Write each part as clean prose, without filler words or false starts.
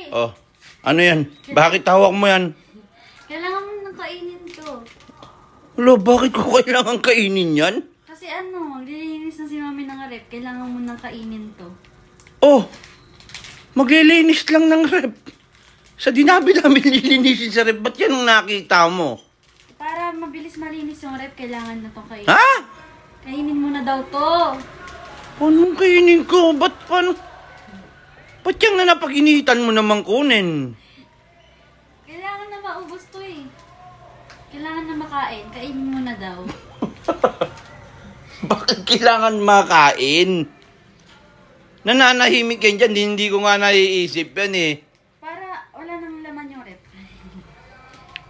Oh, ano yan? Bakit hawak mo yan? Kailangan mo nang kainin to. Wala, bakit ko kailangan kainin yan? Kasi maglilinis na si mami ng rep. Kailangan mo nang kainin to. Oh, maglilinis lang ng rep. Sa dinabi namin lilinisin sa rep, ba't yan ang nakita mo? Para mabilis malinis yung rep, kailangan na to kainin. Ha? Kainin mo na daw to. Paano kainin ko? Ba't yan na napag-initan mo naman kunin? Kailangan na maubos to eh. Kailangan na makain. Kainin mo na daw. Bakit kailangan makain? Nananahimik yan dyan, hindi ko nga naiisip yan eh. Para wala nang laman yung rep.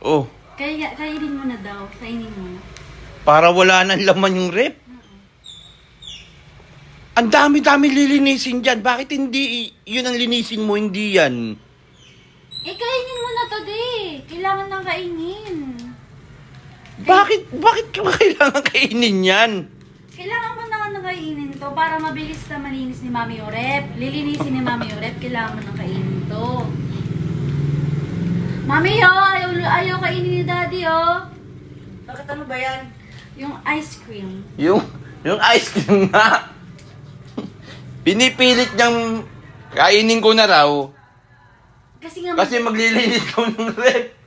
Oh, Kainin mo na daw. Kainin mo na. para wala nang laman yung rep. Ang dami-dami lilinisin dyan. Bakit hindi yun ang linisin mo, hindi yan? Kainin mo na to, di. Kailangan nang kainin. Bakit ko kailangan kainin yan? Kailangan mo na nang kainin to para mabilis na malinis ni mami yung rep. Lilinisin ni mami yung rep, kailangan mo nang kainin to. Mami, ayaw kainin ni daddy, Bakit ano ba yan? Yung ice cream. Yung ice cream nga. Pinipilit niyang kainin ko na raw. Kasi maglilinis ko ng rep.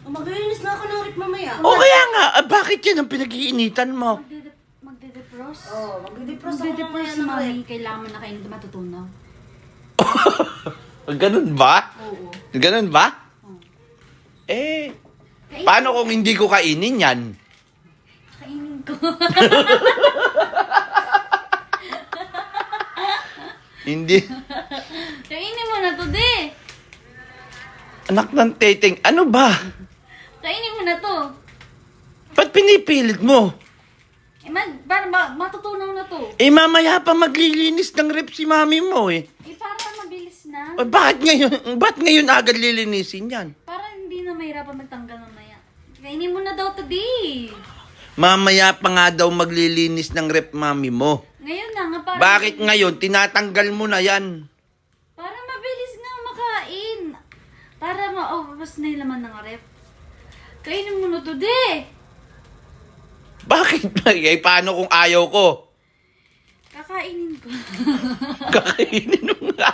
Maglilinis na ako ng rip mamaya. O kaya nga, bakit yan ang pinag-iinitan mo? Magde-defrost. Magdidepros ako Magde-defrost mamaya si ng rip. mami. Kailangan mo na kainin ito matutunaw. Ganun ba? Oo. Ganun ba? Oo. Paano kung hindi ko kainin yan? Kainin ko. Hindi. Kainin mo na to, di. Anak ng teteng, ano ba? Kainin mo na to. Ba't pinipilit mo? Matutunaw na to. Mamaya pa maglilinis ng rep si mami mo eh. Para mabilis na. Ba't ngayon agad lilinisin yan? Para hindi na mahirapan magtanggal mamaya. Kainin mo na daw to, di. Mamaya pa nga daw maglilinis ng rep mami mo. Ngayon na nga para... Bakit ngayon? Tinatanggal mo na yan. Para mabilis nga makain. Para maubos na yung laman ng rep. Kainin mo na to, di. Bakit? Paano kung ayaw ko? Kakainin ko. Kakainin mo nga.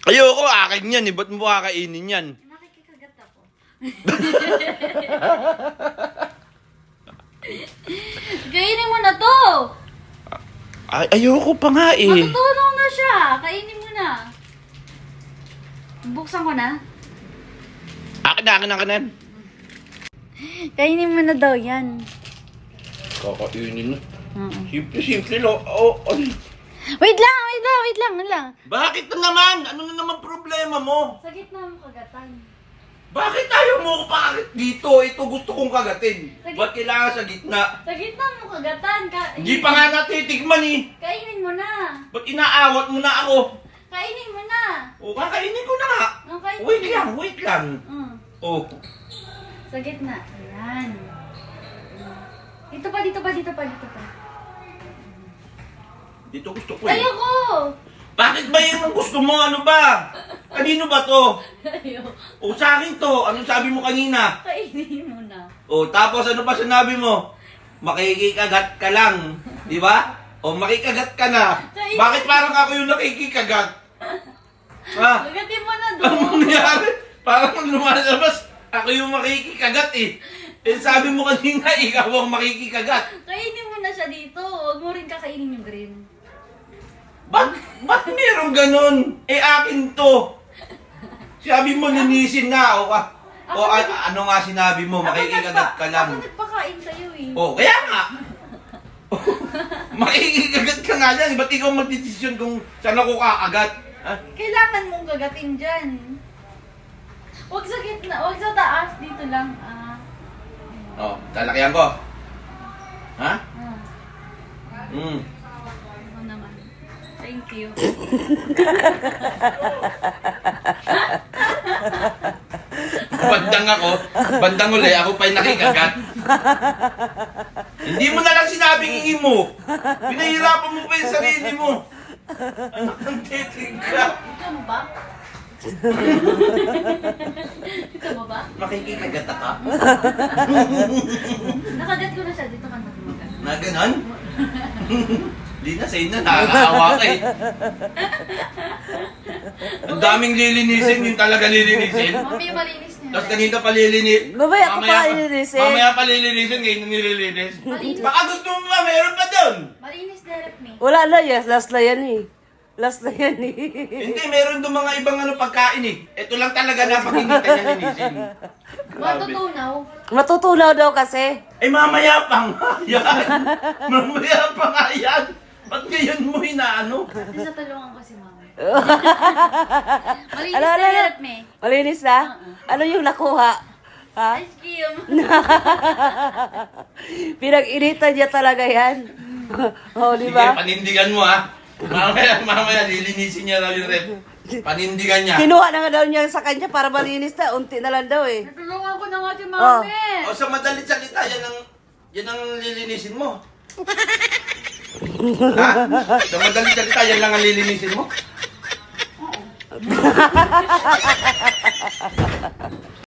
Ayoko, akin yan eh. Ba't mo kakainin yan? Nakikikagat ako. Kainin mo na to. Ayoko pa nga eh. Matutunaw na siya. Kainin mo na. Buksan ko na. Akin na. Kainin mo na daw yan. Kakainin na. Oo. Simple lang. Oh. Wait lang. Bakit na naman? Ano na naman problema mo? Sa gitna mo kagatan. Bakit ayaw mo ko pakakit dito? Ito gusto kong kagatin. Ba't kailangan sa gitna? Sa gitna mo kagatan. Hindi pa nga natitikman eh. Kainin mo na. Ba't inaawat mo na ako? Kainin mo na. O, kakainin ko na nga. Kainin Wait lang. Oh. Sa gitna. Ayan. Dito pa. Dito gusto ko eh. Ayoko! Bakit ba yun ang gusto mo? Ano ba? Kanino ba to? Ayoko. O sa akin to. Anong sabi mo kanina? Kainin mo na. O tapos ano pa sinabi mo? Makikikagat ka lang. Di ba? O makikagat ka na. Bakit parang ako yung nakikikagat? Ha? Kagatin mo na Ano doon. nangyari? Parang lumalabas. Ako yung makikikagat eh. Sabi mo kanina, ikaw ang makikikagat. Kainin mo na siya dito. Huwag mo rin kakainin yung green. Ba't meron ganun? Akin to. Sabi mo, linisin na. Ano nga sinabi mo? Makikikagat ka lang. Ako nagpakain sa'yo eh. Kaya nga. Makikikagat ka nga dyan. Ba't ikaw magdedesisyon kung saan ako kakagat? Kailangan mong gagatin dyan. Huwag sa gitna. Huwag sa taas. Dito lang. Lalakyan ko. Ha? Ano naman. Thank you. Bandang uli, ako pa yung nakikagat. Hindi mo na lang sinabing ingin mo. Pinahirapan mo pa yung sarili mo. Anak ng titig ka. Ikaw ba? Ito mo ba? Makikikagat ka? Nakagat ko na siya. Dito ka na kumagat. Na ganon? Di na, sa'yo na, nakakaawa ka eh. Ang daming lilinisin, yung talaga lilinisin. Mami, malinis niya. Tapos kanina pa lilinisin. Mamaya ko pa lilinisin. Mamaya pa lilinisin, ngayon nililinis. Malinis. Baka gusto mo ba, meron pa doon. Malinis direct me. Wala na, yes. Last na yan eh. Last na yan eh. Hindi, meron doon mga ibang pagkain eh. Ito lang talaga dapat hindi kanya linisin. Matutunaw. Matutunaw daw kasi. Eh mamaya pa nga yan. Mamaya pa nga yan. Ba't ngayon mo inaano? Kasi natulungan ko si mami. Malinis Ano, na ano, ano? direct me. Malinis na? Ano yung nakuha? Ha? Ice cream. Pinag-initan niya talaga yan. Oh, di Sige, ba? panindigan mo ha. Mamaya lilinisin niya raw yung rep. Panindigan niya. Kinuha na nga daw niya sa kanya para malinis na. Unti na lang daw eh. Natulungan ko na nga si Oh. mami. O sa madalit salita, yan ang lilinisin mo. Ha? Sa madalit salita, yan lang ang lilinisin mo?